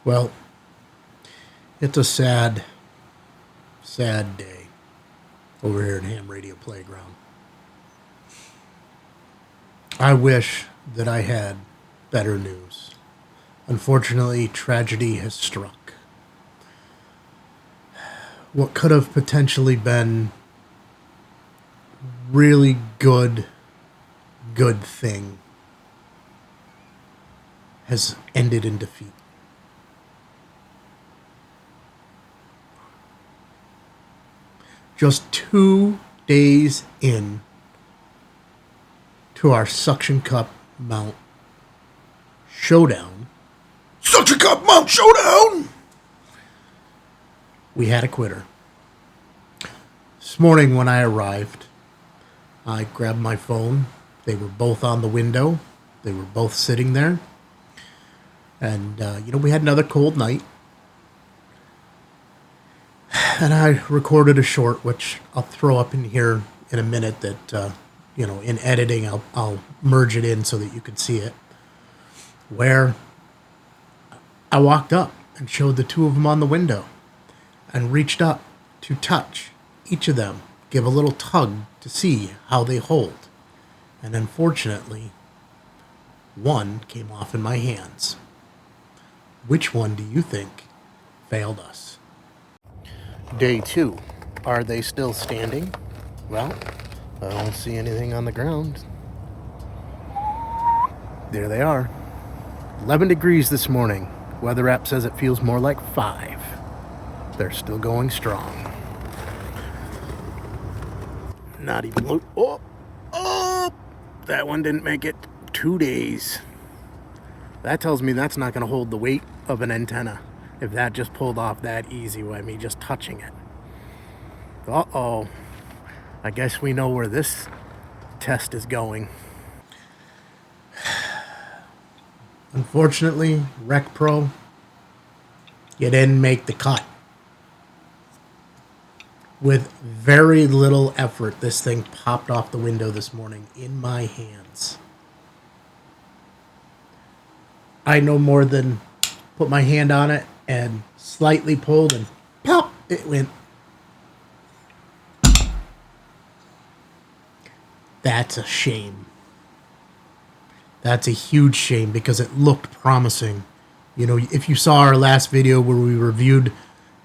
Well, it's a sad, sad day over here at Ham Radio Playground. I wish that I had better news. Unfortunately, tragedy has struck. What could have potentially been really good thing has ended in defeat. Just 2 days in to our Suction Cup Mount Showdown. Suction Cup Mount Showdown! We had a quitter. This morning when I arrived, I grabbed my phone. They were both on the window. They were both sitting there. And, we had another cold night. And I recorded a short, which I'll throw up in here in a minute that, in editing, I'll merge it in so that you can see it. Where I walked up and showed the two of them on the window and reached up to touch each of them, give a little tug to see how they hold. And unfortunately, one came off in my hands. Which one do you think failed us? Day 2. Are they still standing? Well, I don't see anything on the ground. There they are. 11 degrees this morning. Weather app says it feels more like 5. They're still going strong. Not even... Oh! That one didn't make it. 2 days. That tells me that's not going to hold the weight of an antenna. If that just pulled off that easy by me just touching it. Uh-oh. I guess we know where this test is going. Unfortunately, Rec Pro, you didn't make the cut. With very little effort, this thing popped off the window this morning in my hands. I no more than put my hand on it and slightly pulled and pop, it went. That's a shame. That's a huge shame because it looked promising. If you saw our last video where we reviewed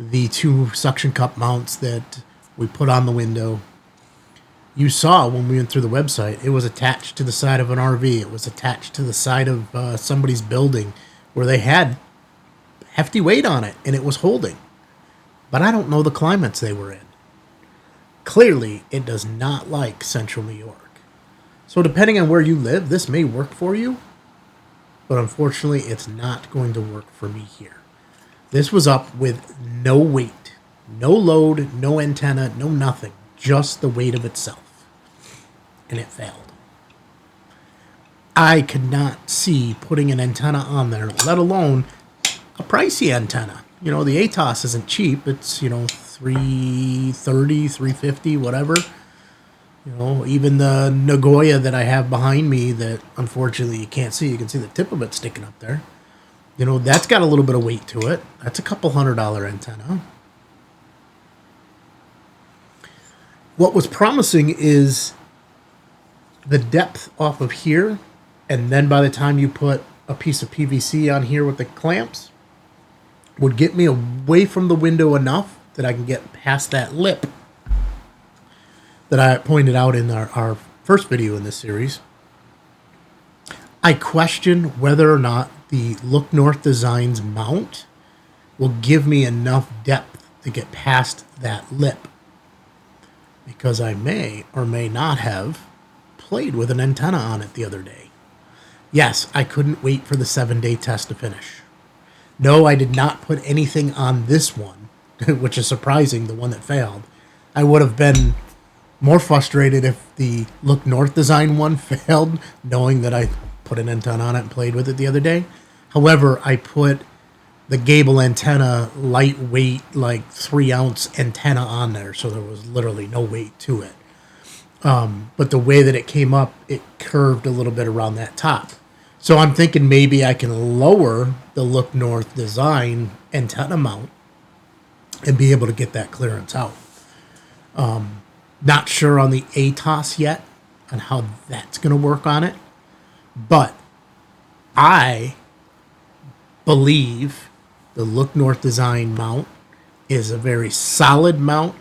the 2 suction cup mounts that we put on the window, you saw when we went through the website, it was attached to the side of an RV. It was attached to the side of somebody's building where they had hefty weight on it and it was holding. But I don't know the climates they were in. Clearly, it does not like central New York. So depending on where you live, this may work for you. But unfortunately, it's not going to work for me here. This was up with no weight, no load, no antenna, no nothing. Just the weight of itself. And it failed. I could not see putting an antenna on there, let alone a pricey antenna. The ATOS isn't cheap. It's, $330, $350, whatever. Even the Nagoya that I have behind me that unfortunately you can't see. You can see the tip of it sticking up there. That's got a little bit of weight to it. That's a couple $100 antenna. What was promising is the depth off of here, and then by the time you put a piece of PVC on here with the clamps, would get me away from the window enough that I can get past that lip that I pointed out in our first video in this series. I question whether or not the Look North Designs mount will give me enough depth to get past that lip. Because I may or may not have played with an antenna on it the other day. Yes, I couldn't wait for the 7-day test to finish. No, I did not put anything on this one, which is surprising, the one that failed. I would have been more frustrated if the Look North Design one failed, knowing that I put an antenna on it and played with it the other day. However, I put the Gable antenna lightweight, like 3-ounce antenna on there, so there was literally no weight to it. But the way that it came up, it curved a little bit around that top. So I'm thinking maybe I can lower the Look North design antenna mount and be able to get that clearance out. Not sure on the ATOS yet on how that's going to work on it, but I believe the Look North design mount is a very solid mount,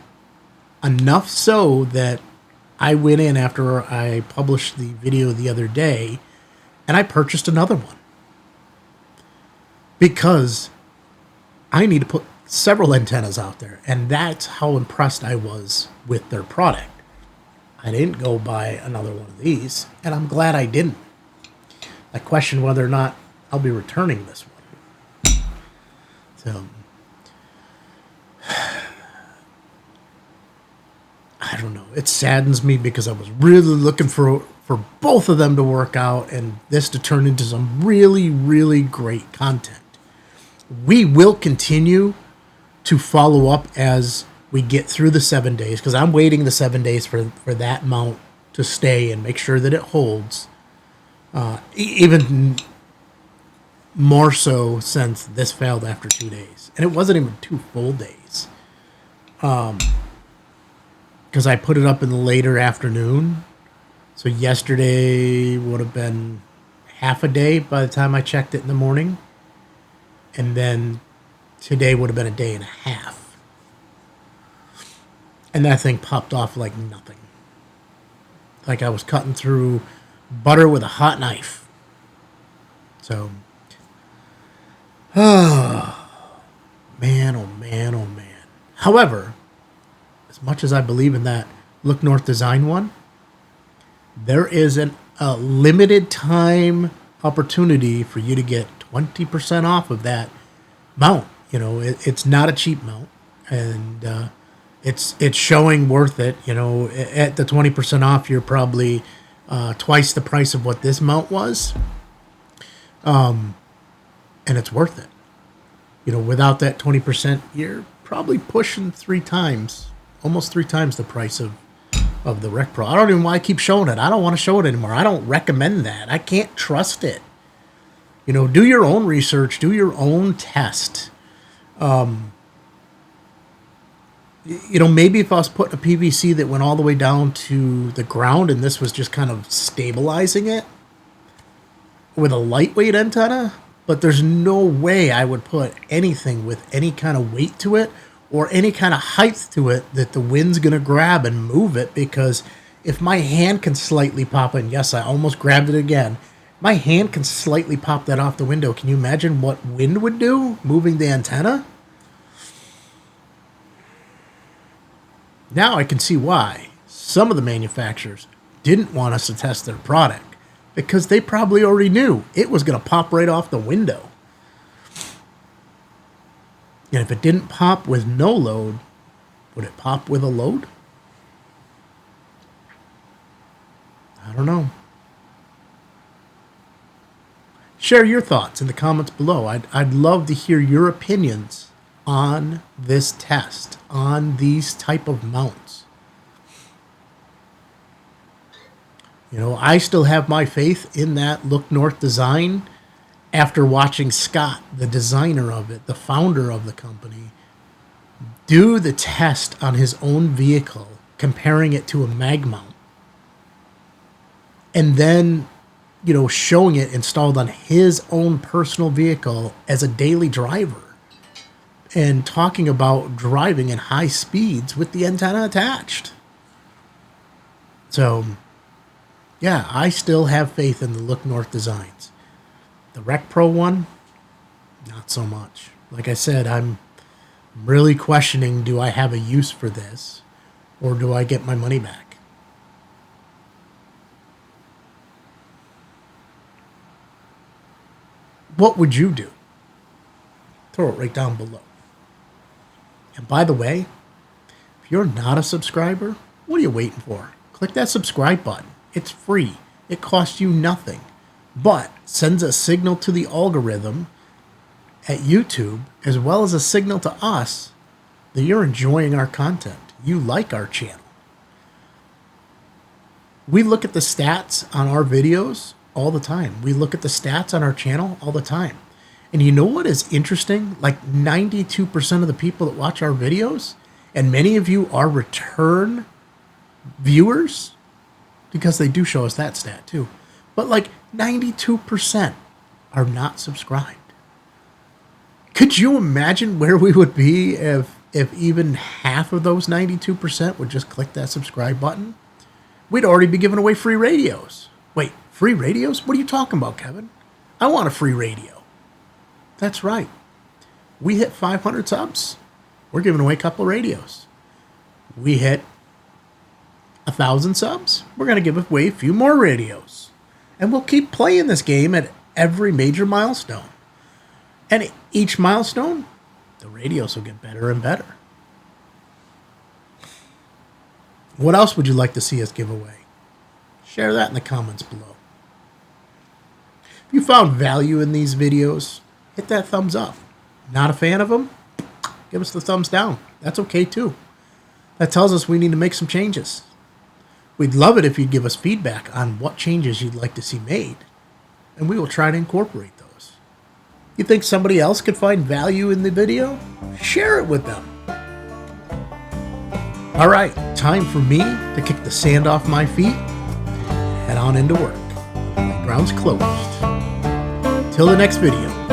enough so that I went in after I published the video the other day and I purchased another one because I need to put several antennas out there, and that's how impressed I was with their product. I didn't go buy another one of these, and I'm glad I didn't. I question whether or not I'll be returning this one. So, I don't know. It saddens me because I was really looking for both of them to work out, and this to turn into some really, really great content. We will continue to follow up as we get through the 7 days, because I'm waiting the 7 days for that mount to stay and make sure that it holds. Even more so since this failed after 2 days. And it wasn't even 2 full days. Because I put it up in the later afternoon. So yesterday would have been half a day by the time I checked it in the morning. And then today would have been a day and a half. And that thing popped off like nothing. Like I was cutting through butter with a hot knife. So, oh, man, oh man, oh man. However, as much as I believe in that Look North design one, there is a limited time opportunity for you to get 20% off of that mount. You know, it's not a cheap mount, and it's showing worth it. You know, at the 20% off, you're probably twice the price of what this mount was, and it's worth it. You know, without that 20%, you're probably pushing almost three times the price of the Rec Pro. I don't even want to keep showing it. I don't want to show it anymore. I don't recommend that. I can't trust it. You know, do your own research, do your own test. You know, maybe if I was putting a PVC that went all the way down to the ground and this was just kind of stabilizing it with a lightweight antenna, but there's no way I would put anything with any kind of weight to it or any kind of height to it that the wind's going to grab and move it, because if my hand can slightly pop, and yes, I almost grabbed it again, my hand can slightly pop that off the window. Can you imagine what wind would do moving the antenna? Now I can see why some of the manufacturers didn't want us to test their product, because they probably already knew it was going to pop right off the window. And if it didn't pop with no load, would it pop with a load? I don't know. Share your thoughts in the comments below. I'd love to hear your opinions on this test, on these type of mounts. You know, I still have my faith in that Look North design after watching Scott, the designer of it, the founder of the company, do the test on his own vehicle, comparing it to a mag mount. And then, you know, showing it installed on his own personal vehicle as a daily driver, and talking about driving in high speeds with the antenna attached. So, yeah, I still have faith in the Look North designs. The Rec Pro one, not so much. Like I said, I'm really questioning, do I have a use for this, or do I get my money back? What would you do? Throw it right down below. And by the way, if you're not a subscriber, what are you waiting for? Click that subscribe button. It's free. It costs you nothing, but sends a signal to the algorithm at YouTube, as well as a signal to us that you're enjoying our content. You like our channel. We look at the stats on our videos all the time. We look at the stats on our channel all the time. And you know what is interesting? Like 92% of the people that watch our videos, and many of you are return viewers, because they do show us that stat too. But like 92% are not subscribed. Could you imagine where we would be if even half of those 92% would just click that subscribe button? We'd already be giving away free radios. Wait, free radios? What are you talking about, Kevin? I want a free radio. That's right. We hit 500 subs. We're giving away a couple of radios. We hit 1,000 subs. We're going to give away a few more radios. And we'll keep playing this game at every major milestone. And each milestone, the radios will get better and better. What else would you like to see us give away? Share that in the comments below. If you found value in these videos, hit that thumbs up. Not a fan of them? Give us the thumbs down. That's okay too. That tells us we need to make some changes. We'd love it if you'd give us feedback on what changes you'd like to see made, and we will try to incorporate those. You think somebody else could find value in the video? Share it with them. All right, time for me to kick the sand off my feet and head on into work. My ground's closed. Till the next video.